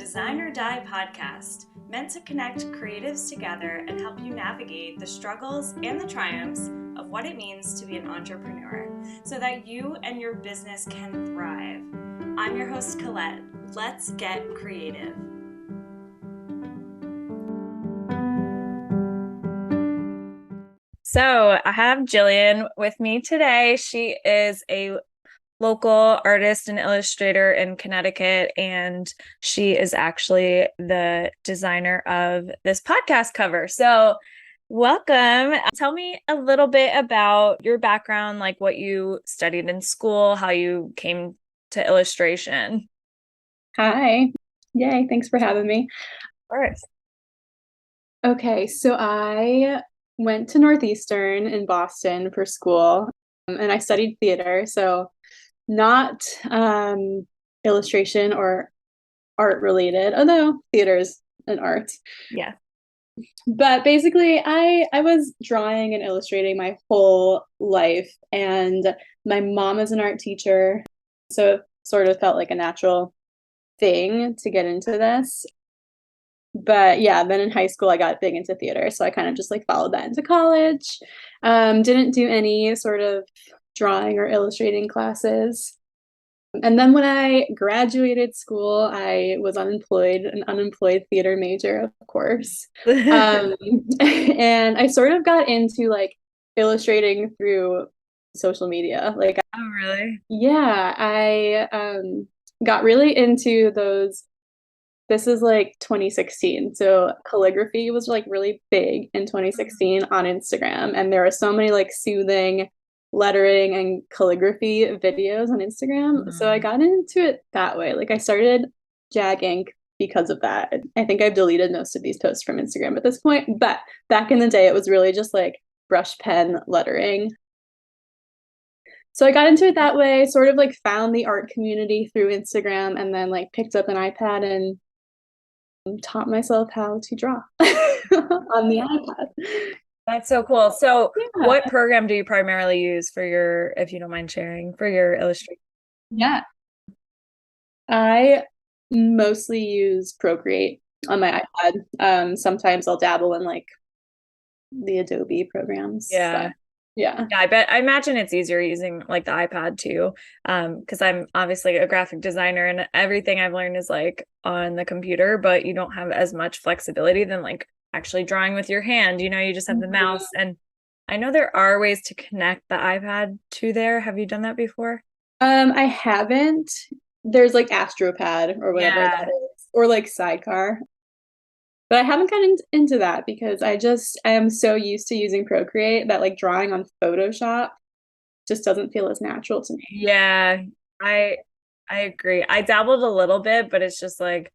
Design or Die podcast, meant to connect creatives together and help you navigate the struggles and the triumphs of what it means to be an entrepreneur so that you and your business can thrive. I'm your host, Colette. Let's get creative. So I have Jillian with me today. She is a local artist and illustrator in Connecticut, and she is actually the designer of this podcast cover. So welcome. Tell me a little bit about your background, like what you studied in school, how you came to illustration. Hi. Yay, thanks for having me. Of course. Okay, so I went to Northeastern in Boston for school, and I studied theater, so not illustration or art related, although theater is an art. Yeah. But basically, I was drawing and illustrating my whole life, and my mom is an art teacher, so it sort of felt like a natural thing to get into this. But yeah, then in high school I got big into theater, so I kind of just like followed that into college. Didn't do any sort of drawing or illustrating classes. And then when I graduated school, I was unemployed, an unemployed theater major, of course. And I sort of got into like illustrating through social media. Like, Oh, really? yeah, I got really into those. This is like 2016. So calligraphy was like really big in 2016 on Instagram. And there are so many like soothing lettering and calligraphy videos on Instagram. So I got into it that way. Like I started Jag Ink because of that. I think I've deleted most of these posts from Instagram at this point. But back in the day, it was really just like brush pen lettering. So I got into it that way, sort of like found the art community through Instagram and then like picked up an iPad and taught myself how to draw on the iPad. That's so cool. So Yeah. what program do you primarily use for your, if you don't mind sharing, for your illustration? Yeah. I mostly use Procreate on my iPad. Sometimes I'll dabble in like the Adobe programs. Yeah. Yeah. Yeah, I imagine it's easier using like the iPad too. Because I'm obviously a graphic designer and everything I've learned is like on the computer, but you don't have as much flexibility than like actually drawing with your hand. You just have the mouse. And I know there are ways to connect the iPad to there. Have you done that before? I haven't. There's like AstroPad or whatever Yeah. that is, or like Sidecar. But I haven't gotten into that because I am so used to using Procreate that like drawing on Photoshop just doesn't feel as natural to me. Yeah, I I agree. I dabbled a little bit, but it's just like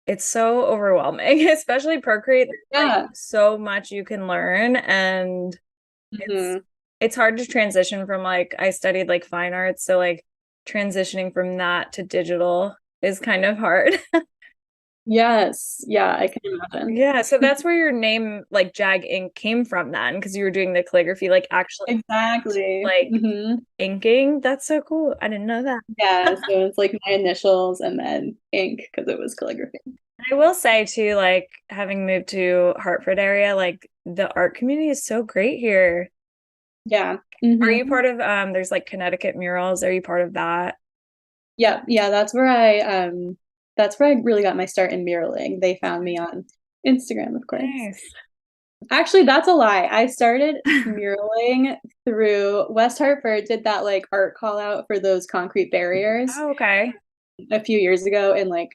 it's so overwhelming, especially Procreate. There's like Yeah. so much you can learn, and Mhm. it's hard to transition from like I studied like fine arts, so like transitioning from that to digital is kind of hard. Yes. Yeah, I can imagine. Yeah, so that's where your name like Jag Ink came from then, because you were doing the calligraphy, like actually Exactly. like inking. That's so cool. I didn't know that. Yeah, so it's like my initials and then ink because it was calligraphy. I will say too, like having moved to Hartford area, like the art community is so great here. Yeah. Are you Hmm. part of there's like Connecticut Murals? Are you part of that? Yeah, yeah, that's where I really got my start in muraling. They found me on Instagram, of course. Nice. Actually, that's a lie. I started muraling through West Hartford, did that like art call out for those concrete barriers Oh, okay. a few years ago, and like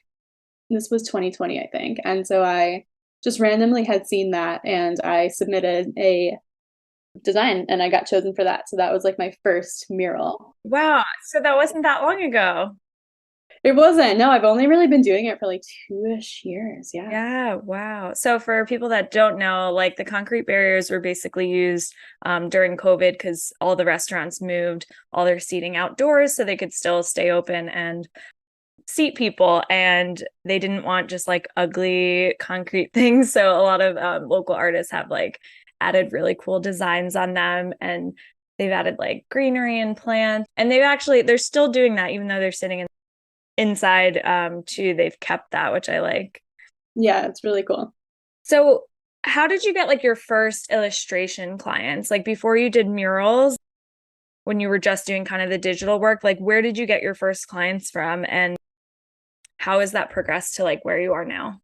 this was 2020, I think. And so I just randomly had seen that and I submitted a design and I got chosen for that. So that was like my first mural. Wow. So that wasn't that long ago. It wasn't. No, I've only really been doing it for like 2-ish years. Yeah. Yeah, wow. So for people that don't know, like the concrete barriers were basically used during COVID because all the restaurants moved all their seating outdoors so they could still stay open and seat people, and they didn't want just like ugly concrete things. So a lot of local artists have like added really cool designs on them, and they've added like greenery and plants, and they're still doing that even though they're sitting in inside too, they've kept that, which I like. Yeah, it's really cool. So how did you get like your first illustration clients? Like before you did murals, when you were just doing kind of the digital work, like where did you get your first clients from and how has that progressed to like where you are now?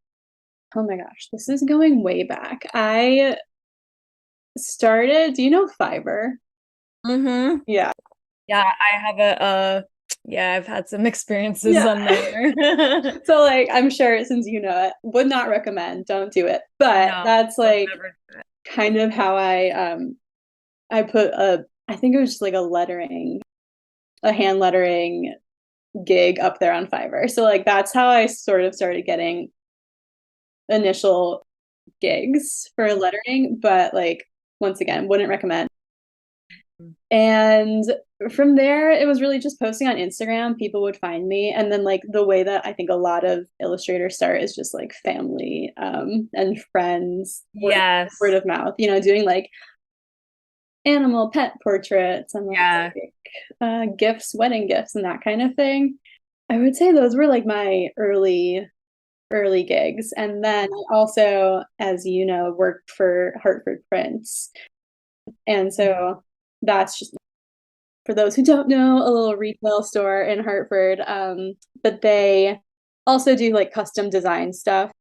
Oh my gosh, this is going way back. I started, do you know Fiverr? Mm-hmm. Yeah. Yeah, I have yeah, I've had some experiences Yeah. on there. So like I'm sure since you know it, would not recommend, don't do it. But No, that's I'll like never do it. kind of how I put a I think it was just like a hand lettering gig up there on Fiverr. So like that's how I sort of started getting initial gigs for lettering, but like once again, wouldn't recommend. And from there, it was really just posting on Instagram. People would find me. And then, like, the way that I think a lot of illustrators start is just like family and friends, word Yes. of mouth, doing like animal pet portraits and Yeah. like gifts, wedding gifts, and that kind of thing. I would say those were like my early gigs. And then I also, as you know, worked for Hartford Prints. And so that's just for those who don't know, a little retail store in Hartford. But they also do like custom design stuff.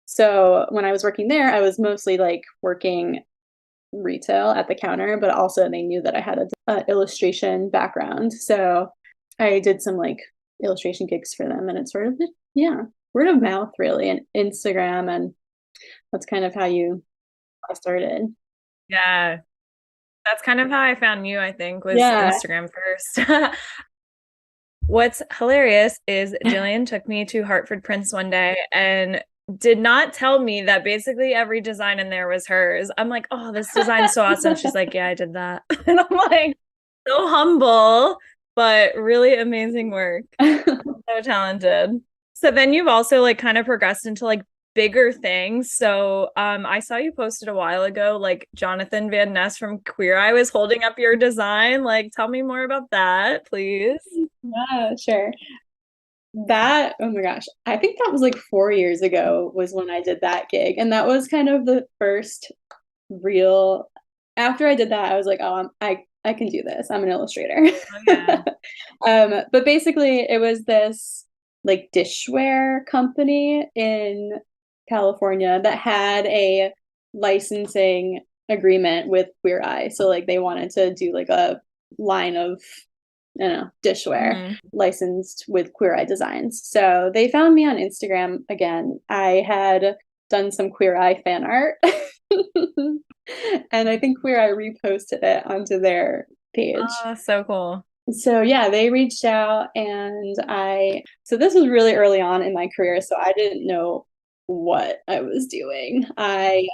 So when I was working there, I was mostly like working retail at the counter, but also they knew that I had a illustration background. So I did some like illustration gigs for them, and it's sort of, yeah, word of mouth really, and Instagram, and that's kind of how you I started. Yeah. That's kind of how I found you, I think, was Yeah. Instagram first. What's hilarious is Jillian took me to Hartford Prince one day and did not tell me that basically every design in there was hers. I'm like, oh, this design's so awesome. She's like, yeah, I did that. And I'm like, so humble, but really amazing work. So talented. So then you've also like kind of progressed into like bigger things. So I saw you posted a while ago, like Jonathan Van Ness from Queer Eye was holding up your design. Like, tell me more about that, please. Yeah, sure. That, oh my gosh, I think that was like 4 years ago was when I did that gig. And that was kind of the first real, after I did that, I was like, oh, I can do this. I'm an illustrator. Oh yeah. But basically it was this like dishware company in California that had a licensing agreement with Queer Eye. So like they wanted to do like a line of I don't know, dishware Hmm. licensed with Queer Eye Designs. So they found me on Instagram again. I had done some Queer Eye fan art. And I think Queer Eye reposted it onto their page. Oh, so cool. So yeah, they reached out, and so this was really early on in my career, so I didn't know what I was doing. I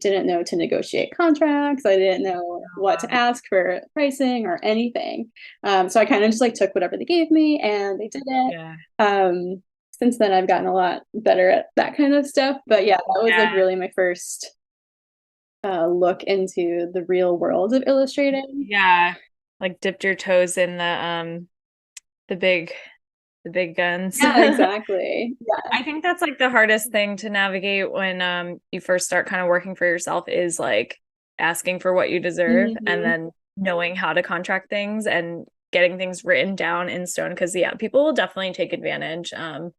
didn't know to negotiate contracts. I didn't know what to ask for pricing or anything. So I kind of just like took whatever they gave me, and they did it. Yeah. Since then I've gotten a lot better at that kind of stuff. But yeah, that was like Yeah. really my first look into the real world of illustrating. Yeah. Like dipped your toes in the big the big guns. Yeah, exactly. Yeah. I think that's like the hardest thing to navigate when you first start kind of working for yourself is like asking for what you deserve and Mhm. then knowing how to contract things and getting things written down in stone because yeah, people will definitely take advantage. And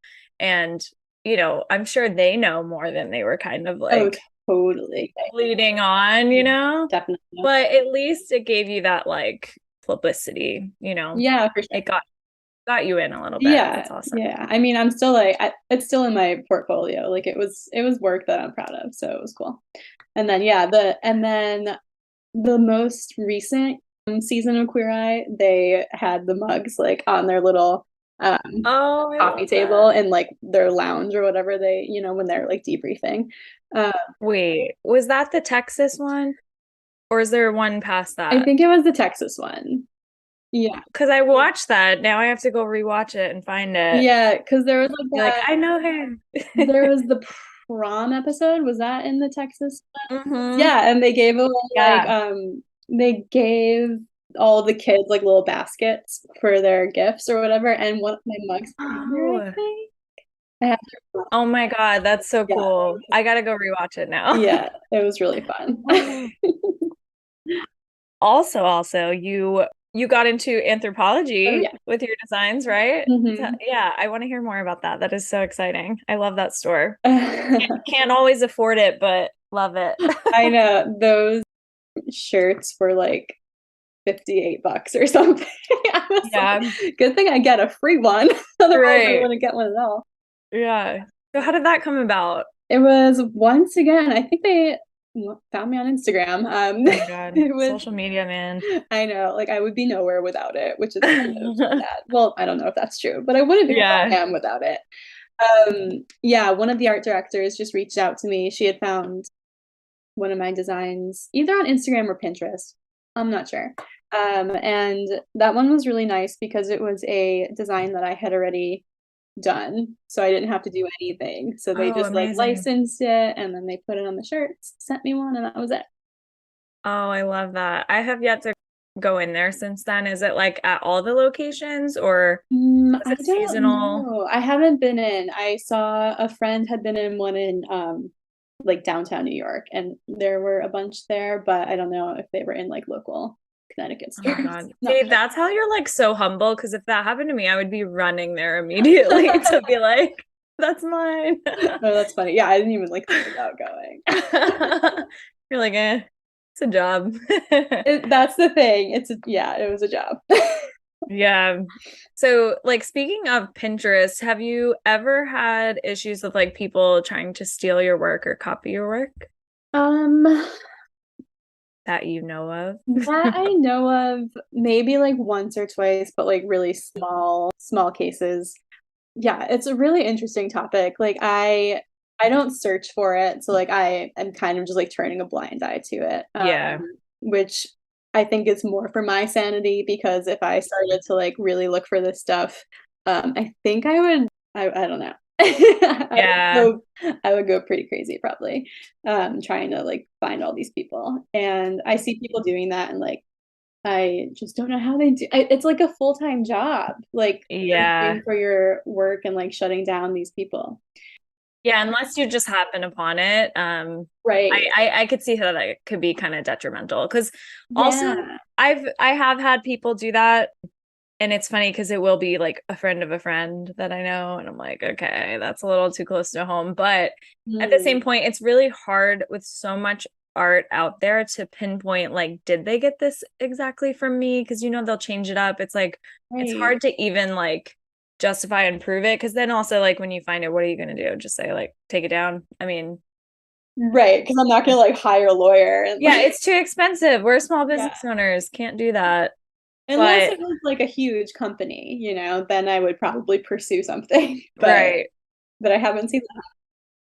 I'm sure they know more than they were kind of Oh, like totally. leading on, Definitely. but at least it gave you that like publicity. Yeah, for sure. It got you in a little bit. Yeah, That's awesome. yeah. I mean, I'm still like, it's still in my portfolio. Like it was work that I'm proud of, so it was cool. And then yeah, the most recent season of Queer Eye, they had the mugs like on their little Oh, I coffee love table that. in like their lounge or whatever when they're like debriefing. Uh, Wait, was that the Texas one? Or is there one past I that? think it was the Texas one. Yeah. Because I watched that. Now I have to go rewatch it and find it. Yeah, because there was like You're like, that. I know him. There was the prom episode. Was that in the Texas? Hmm. Yeah, and they gave away like Yeah. they gave all the kids like little baskets for their gifts or whatever, and one of my mugs on there, I Oh, think. I have to, oh my God, that's so yeah, cool. I gotta go rewatch it now. yeah, it was really fun. Oh. Also, you got into Oh anthropology yeah. with your designs, right? Hmm. Yeah, I want to hear more about that. That is so exciting. I love that store. Can't always afford it, but love it. I know those shirts were like $58 or something. I was Yeah, like, good thing I get a free one. Otherwise, I right. wouldn't get one at all. Yeah. So how did that come about? It was once again, I think they found me on Instagram. Oh my God, It was, social media, man. I know, like I would be nowhere without it, which is kind of sad. Well, I don't know if that's true, but I wouldn't be Yeah. where I am without it. Yeah, one of the art directors just reached out to me. She had found one of my designs either on Instagram or Pinterest. I'm not sure. And that one was really nice because it was a design that I had already done. So I didn't have to do anything. So they Oh, just like amazing. licensed it and then they put it on the shirts, sent me one, and that was it. Oh, I love that. I have yet to go in there since then. Is it like at all the locations or was I it don't seasonal? know. I haven't been in. I saw a friend had been in one in like downtown New York and there were a bunch there, but I don't know if they were in like local Connecticut Oh my stores. God. Not See, that's how you're like so humble. Because if that happened to me, I would be running there immediately to be like, that's mine. Oh, that's funny. Yeah, I didn't even like think about going. You're like, it's a job. That's the thing. Yeah, it was a job. Yeah. So, like, speaking of Pinterest, have you ever had issues with like people trying to steal your work or copy your work Um, that you know of? that I know of maybe like once or twice, but like really small cases. Yeah, it's a really interesting topic. Like I don't search for it, so like I am kind of just like turning a blind eye to it. Yeah. Which I think is more for my sanity because if I started to like really look for this stuff, I think I don't know. Yeah. I would go pretty crazy probably, trying to like find all these people. And I see people doing that and like I just don't know how they do. It's like a full-time job, like Yeah. searching for your work and like shutting down these people. Yeah, unless you just happen upon it. Right. I could see how that could be kind of detrimental because also Yeah. I have had people do that. And it's funny because it will be like a friend of a friend that I know. And I'm like, okay, that's a little too close to home. But at the same Mm, point, it's really hard with so much art out there to pinpoint, like, did they get this exactly from me? Because, they'll change it up. It's like, it's right. hard to even like justify and prove it. Because then also, like, when you find it, what are you going to do? Just say, like, take it down. I mean, Right. Because I'm not gonna like hire a lawyer and yeah, like it's too expensive. We're small yeah. business owners, can't do that. Unless But, it was like a huge company, then I would probably pursue something. right. But I haven't seen that.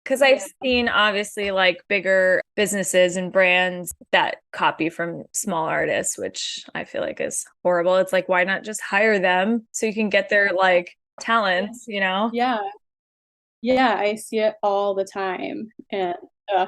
Because I've seen obviously like bigger businesses and brands that copy from small artists, which I feel like is horrible. It's like, why not just hire them so you can get their like talents, you know? Yeah. Yeah, I see it all the time. And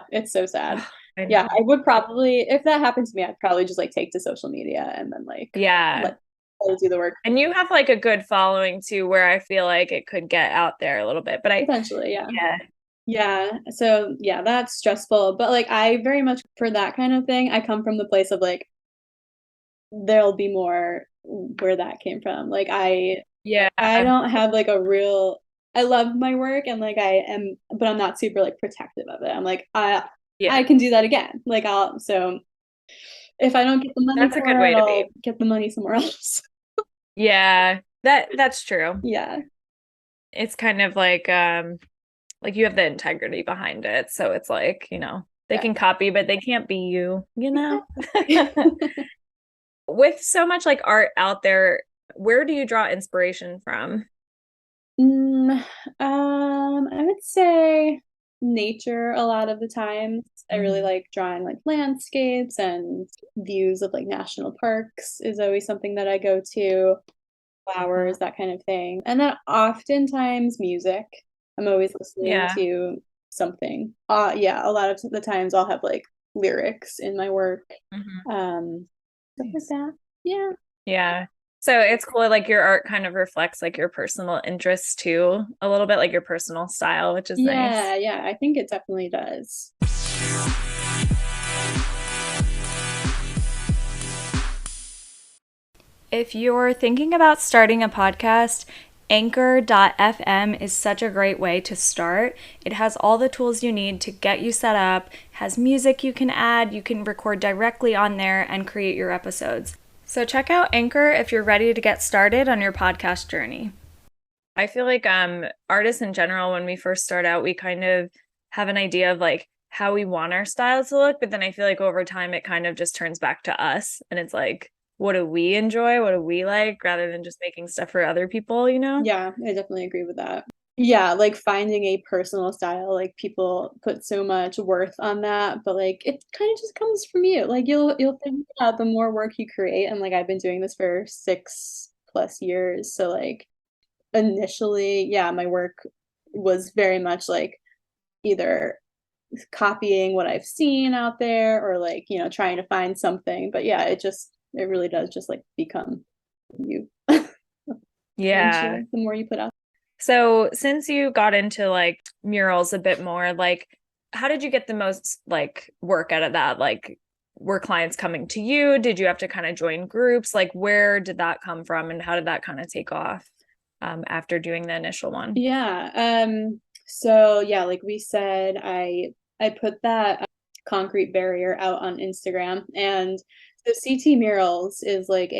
it's so sad. I Yeah, know. I would probably, if that happened to me, I'd probably just like take to social media and then like Yeah. let people do the work And you have like a good following too, where I feel like it could get out there a little bit. But potentially. Yeah. yeah, Yeah. So yeah, that's stressful. But like I very much for that kind of thing, I come from the place of like there'll be more where that came from. Like yeah, I don't have like a real I love my work and like I am but I'm not super like protective of it. I'm like yeah. I can do that again. Like I'll so if I don't get the money That's a good for it, way to be. I'll get the money somewhere else. Yeah, that's true. Yeah. It's kind of like you have the integrity behind it. So it's like, they Yeah. can copy, but they can't be you. Exactly. With so much like art out there, where do you draw inspiration from? Mm, I would say nature a lot of the times. I really Mhm. like drawing like landscapes and views of like national parks is always something that I go to, Love flowers, that. that kind of thing. And then oftentimes music. I'm always listening Yeah. to something. Yeah, a lot of the times I'll have like lyrics in my work. Mhm. Um, Stuff like Nice. that. Yeah. Yeah. So it's cool, like your art kind of reflects like your personal interests too, a little bit like your personal style, which is nice. Yeah, yeah, I think it definitely does. If you're thinking about starting a podcast, Anchor.fm is such a great way to start. It has all the tools you need to get you set up, has music you can add, you can record directly on there and create your episodes. So check out Anchor if you're ready to get started on your podcast journey. I feel like artists in general, when we first start out, we kind of have an idea of like how we want our styles to look, but then I feel like over time it kind of just turns back to us and it's like, what do we enjoy? What do we like rather than just making stuff for other people, you know? Yeah, I definitely agree with that. Yeah, like finding a personal style, like people put so much worth on that, but like it kind of just comes from you. Like you'll figure it out the more work you create. And like I've been doing this for 6+ years. So like initially, yeah, my work was very much like either copying what I've seen out there or like, trying to find something. But yeah, it really does just like become you Yeah. eventually, the more you put out. So since you got into like murals a bit more, like how did you get the most like work out of that? Like were clients coming to you? Did you have to kind of join groups? Like where did that come from and how did that kind of take off after doing the initial one? Yeah. So yeah, like we said, I put that concrete barrier out on Instagram, and the CT Murals is like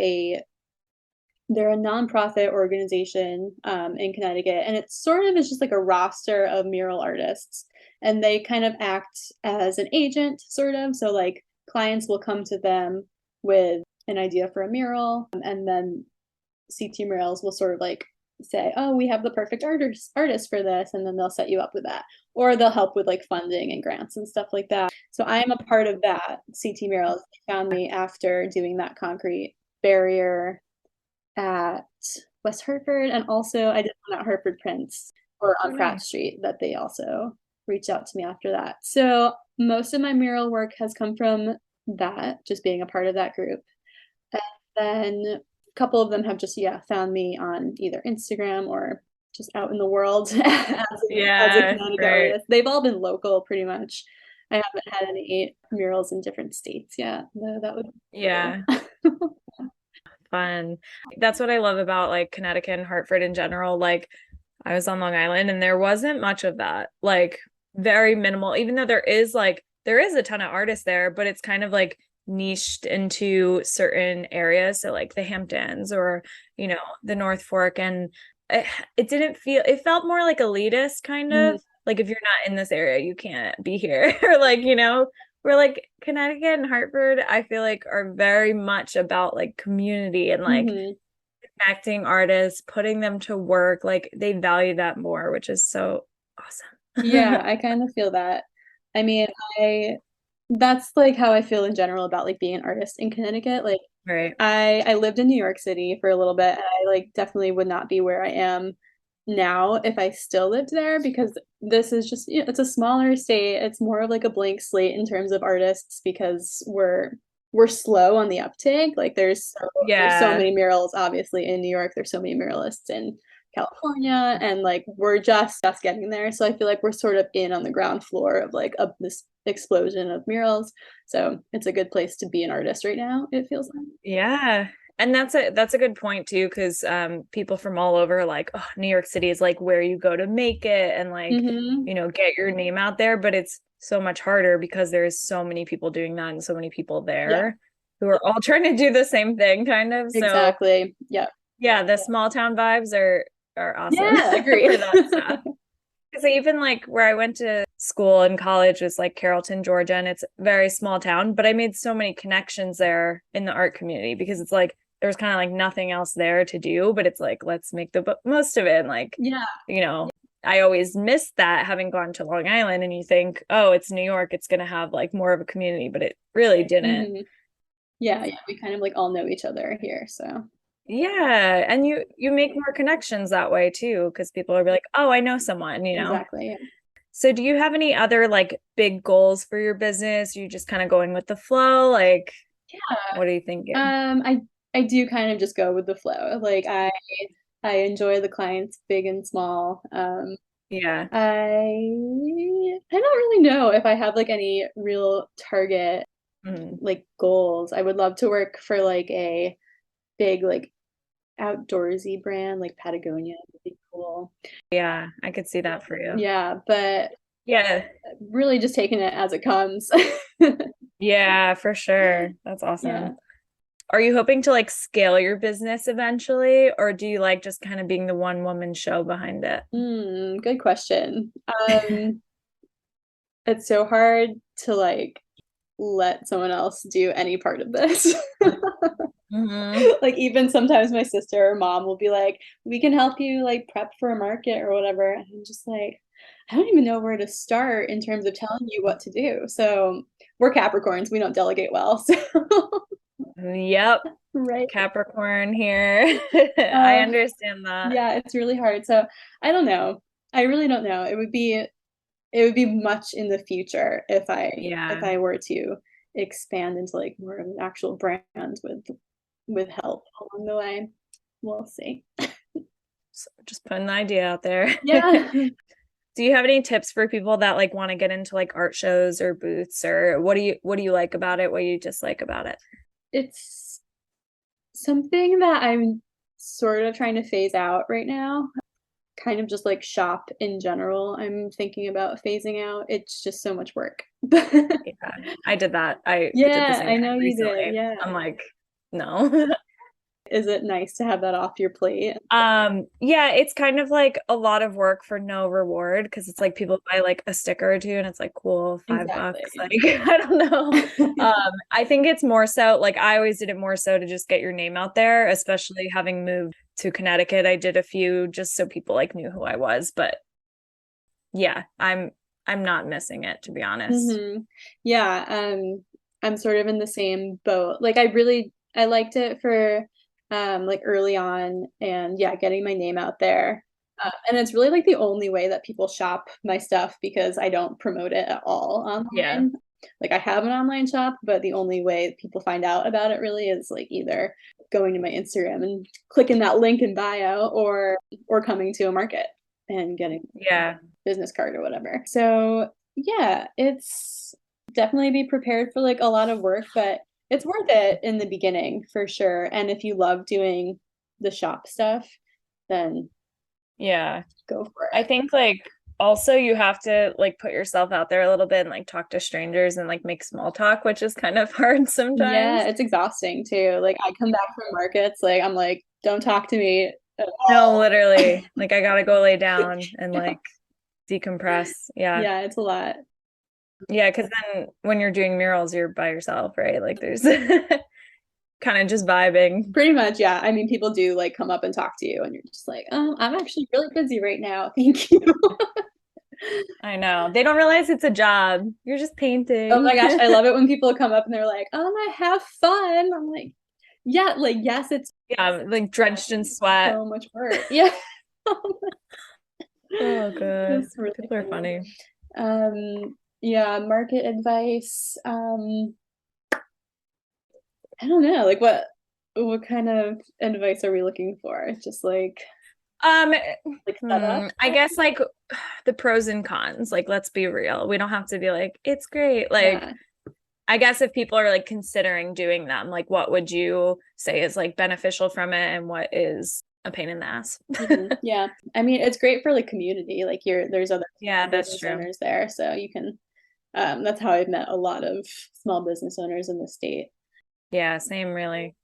they're a nonprofit organization in Connecticut, and it sort of is just like a roster of mural artists, and they kind of act as an agent, sort of. So like clients will come to them with an idea for a mural, and then CT Murals will sort of like say, "Oh, we have the perfect artist for this," and then they'll set you up with that, or they'll help with like funding and grants and stuff like that. So I am a part of that. CT Murals they found me after doing that concrete barrier at West Hartford, and also I did one at Hartford Prince or Oh, on Pratt nice. Street that they also reached out to me after that. So most of my mural work has come from that, just being a part of that group. And then a couple of them have just, yeah, found me on either Instagram or just out in the world as a Yeah, Connecticut right. artist. They've all been local pretty much. I haven't had any murals in different states yet, though that would be Yeah, cool. fun. That's what I love about like Connecticut and Hartford in general. Like I was on Long Island and there wasn't much of that. Like very minimal, even though there is a ton of artists there, but it's kind of like niched into certain areas. So like the Hamptons or, the North Fork. And it, it felt more like elitist kind Mhm. of like if you're not in this area, you can't be here. Or like, we're like Connecticut and Hartford, I feel like are very much about like community and like Mhm. connecting artists, putting them to work. Like they value that more, which is so Yeah, awesome. I kind of feel that. I mean, I that's like how I feel in general about like being an artist in Connecticut. Like Right. I lived in New York City for a little bit, and I like definitely would not be where I am now if I still lived there, because this is just, it's a smaller state. It's more of like a blank slate in terms of artists because we're slow on the uptake. Like there's so Yeah. many murals obviously in New York. There's so many muralists in California, and like we're just getting there. So I feel like we're sort of in on the ground floor of like this explosion of murals. So it's a good place to be an artist right now, it feels like. Yeah. And that's a good point too, because people from all over like, oh, New York City is like where you go to make it and like, Hmm. get your name out there, but it's so much harder because there's so many people doing that and so many people Yeah, there who are all trying to do the same thing kind of. So exactly. Yeah. yeah, the small town vibes are awesome Yeah, agree. for that stuff. Because even like where I went to school and college was like Carrollton, Georgia, and it's a very small town, but I made so many connections there in the art community because it's like there was kind of like nothing else there to do, but it's like let's make the most of it. And like, Yeah. you know, I always missed that having gone to Long Island and you think, oh, it's New York, it's gonna have like more of a community, but it really didn't. Hmm. Yeah, yeah, we kind of like all know each other here, so Yeah, and you make more connections that way too, because people are like, oh, I know someone. exactly. Yeah. So do you have any other like big goals for your business? You just kind of going with the flow? Like, what are you thinking? I I do kind of just go with the flow. Like I enjoy the clients big and small. Yeah. I don't really know if I have like any real target Mhm. like goals. I would love to work for like a big like outdoorsy brand like Patagonia would be cool. Yeah, I could see that for you. Yeah, but Yeah. really just taking it as it comes. Yeah, for sure. That's Yeah. awesome. Are you hoping to like scale your business eventually, or do you like just kind of being the one woman show behind it? Good question. It's so hard to like let someone else do any part of this. Hmm. Like even sometimes my sister or mom will be like, "We can help you like prep for a market or whatever." And I'm just like, I don't even know where to start in terms of telling you what to do. So we're Capricorns, we don't delegate well. So Yep. right. Capricorn here. I Uh, understand that. yeah, it's really hard. So I don't know. I really don't know. It would be much in the future if Yeah. I were to expand into like more of an actual brand with help along the way. We'll see. So just putting the idea out there. Yeah. Do you have any tips for people that like want to get into like art shows or booths, or what do you like about it? What do you dislike about it? It's something that I'm sort of trying to phase out right now. Kind of just like shop in general. I'm thinking about phasing out. It's just so much work. Yeah, I did that. I did the Yeah, same I thing know you did. recently. Yeah. I'm like, no. Is it nice to have that off your plate? Yeah, it's kind of like a lot of work for no reward because it's like people buy like a sticker or two and it's like cool, $5. Exactly. Like, I don't know. I think it's more so like I always did it more so to just get your name out there, especially having moved to Connecticut. I did a few just so people like knew who I was, but yeah, I'm not missing it to be honest. Yeah, I'm sort of in the same boat. Like I liked it for like early on and yeah, getting my name out there. And it's really like the only way that people shop my stuff because I don't promote it at all Yeah. online. Like I have an online shop, but the only way people find out about it really is like either going to my Instagram and clicking that link in bio or coming to a market and getting Yeah. business card or whatever. So yeah, it's definitely be prepared for like a lot of work, but it's worth it in the beginning for sure. And if you love doing the shop stuff, then Yeah. go for I it. think like also you have to like put yourself out there a little bit and like talk to strangers and like make small talk, which is kind of hard Yeah, sometimes. it's exhausting too. Like I come back from markets, like I'm like, don't talk to me at No, all. literally. Like I gotta go lay down and like decompress. Yeah. Yeah, it's a lot. Yeah, because then when you're doing murals, you're by yourself, right? Like there's kind of just vibing. Pretty much, yeah. I mean, people do like come up and talk to you, and you're just like, I'm actually really busy right now. Thank you. I know. They don't realize it's a job. You're just Oh my painting. gosh, I love it when people come up and they're like, I have fun." I'm like, "Yeah, like yes, it's Yeah, like drenched in sweat. so much work." Yeah. Oh, good. That's really People are funny. funny. Yeah, market advice. I don't know, like what kind of advice are we looking for? Just Um, like setup? I guess like the pros and cons. Like, let's be real. We don't have to be like, it's great. Like, Yeah. I guess if people are like considering doing them, like, what would you say is like beneficial from it and what is a pain in the ass? Yeah. I mean, it's great for like community. Like there's other Yeah, that's business true. owners there, so you can that's how I've met a lot of small business owners in the state. Yeah, same really.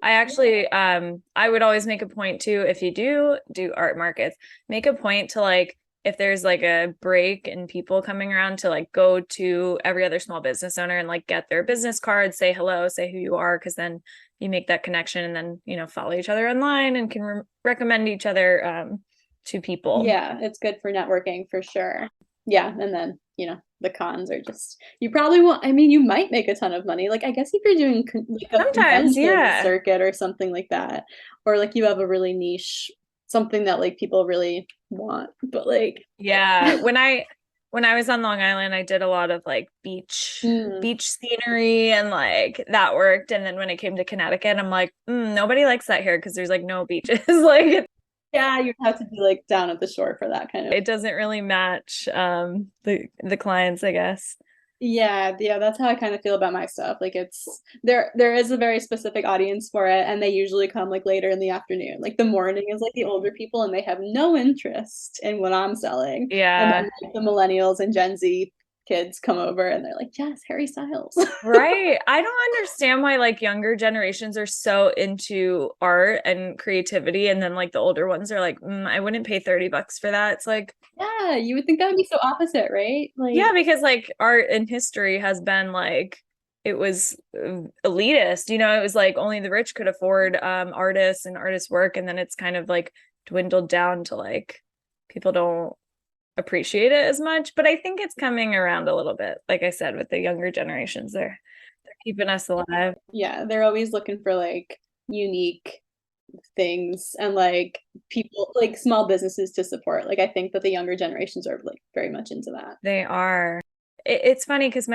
I actually I would always make a point to if you do art markets, make a point to like if there's like a break and people coming around to like go to every other small business owner and like get their business card, say hello, say who you are, because then you make that connection and then follow each other online and can recommend each other to people. Yeah, it's good for networking for sure. Yeah, and then, the cons are just you probably won't I mean, you might make a ton of money. Like, I guess if you're doing like a Sometimes, convention yeah. circuit or something like that, or like you have a really niche something that like people really want, but like Yeah. when I was on Long Island, I did a lot of like Mm. beach scenery and like that worked. And then when it came to Connecticut, I'm like, nobody likes that here because there's like no beaches. Like Yeah, you'd have to be like down at the shore for that kind of. it doesn't really match the clients, I guess. Yeah, yeah, that's how I kind of feel about my stuff. Like it's there is a very specific audience for it, and they usually come like later in the afternoon. Like the morning is like the older people and they have no interest in what I'm selling. And Yeah. then like, the millennials and Gen Z kids come over and they're like, "Yes, Harry Styles." Right. I don't understand why like younger generations are so into art and creativity, and then like the older ones are like, I wouldn't pay $30 for that. It's like, Yeah, you would think that would be so opposite, right? yeah, Like, because like art in history has been like it was elitist, it was like only the rich could afford artists and artists' work, and then it's kind of like dwindled down to like people don't appreciate it as much. But I think it's coming around a little bit. Like I said, with the younger generations, they're keeping us alive. yeah, they're always looking for like unique things and like people like small businesses to support. Like I think that the younger generations are like very much into that. They are. It's funny because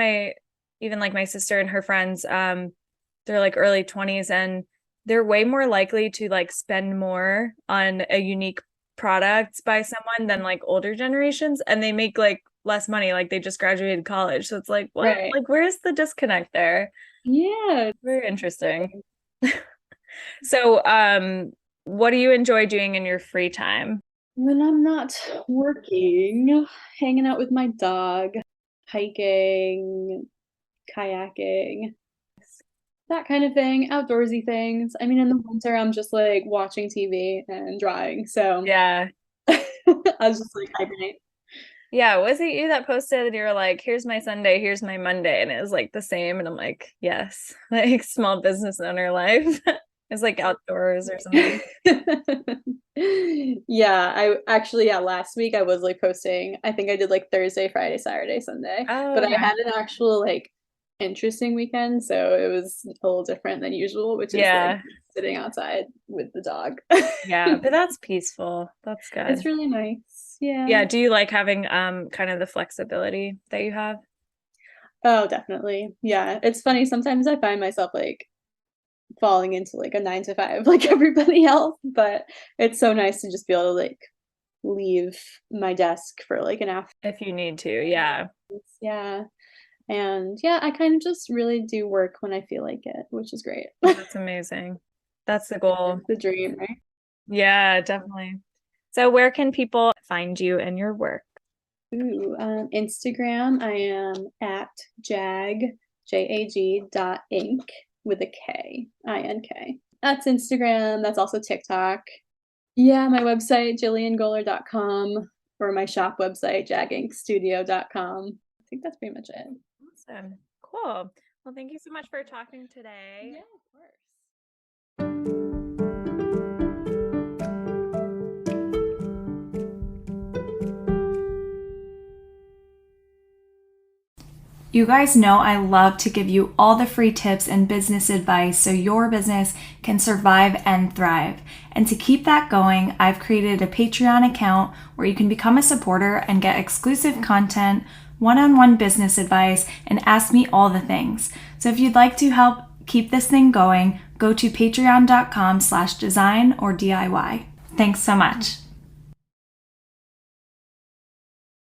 even like my sister and her friends, they're like early 20s and they're way more likely to like spend more on a unique product by someone than like older generations, and they make like less money, like they just graduated college. So it's like, what? Right. Like, where's the disconnect there? Yeah. Very interesting. So, what do you enjoy doing in your free time? When I'm not working, hanging out with my dog, hiking, kayaking, that kind of thing, outdoorsy things. I mean, in the winter, I'm just like watching TV and drawing. So Yeah. I was just like hibernate. Yeah, was it you that posted and you were like, here's my Sunday, here's my Monday, and it was like the same. And I'm like, yes, like small business owner life. It's like outdoors or something. Yeah, I actually, yeah, last week I was like posting, I think I did like Thursday, Friday, Saturday, Sunday, Oh, but I okay. had an actual like interesting weekend, so it was a little different than usual, which is like Yeah. sitting outside with the dog. Yeah, but that's peaceful. That's It's good. really nice. Yeah. Yeah, do you like having kind of the flexibility that you have? Oh, definitely. Yeah. It's funny, sometimes I find myself like falling into like a 9 to 5 like everybody else, but it's so nice to just be able to like leave my desk for like an hour. If you need to, yeah. Yeah. And yeah, I kind of just really do work when I feel like it, which is great. That's amazing. That's the goal. The dream, right? Yeah, definitely. So where can people find you and your work? Ooh, Instagram, I am at jag ink with a K, INK. That's Instagram. That's also TikTok. Yeah, my website, jilliangoeler.com, or my shop website, jaginkstudio.com. I think that's pretty much it. Awesome. Cool. Well, thank you so much for talking today. Yeah, of course. You guys know I love to give you all the free tips and business advice so your business can survive and thrive. And to keep that going, I've created a Patreon account where you can become a supporter and get exclusive content, one-on-one business advice, and ask me all the things. So if you'd like to help keep this thing going, go to patreon.com/design or DIY. Thanks so much.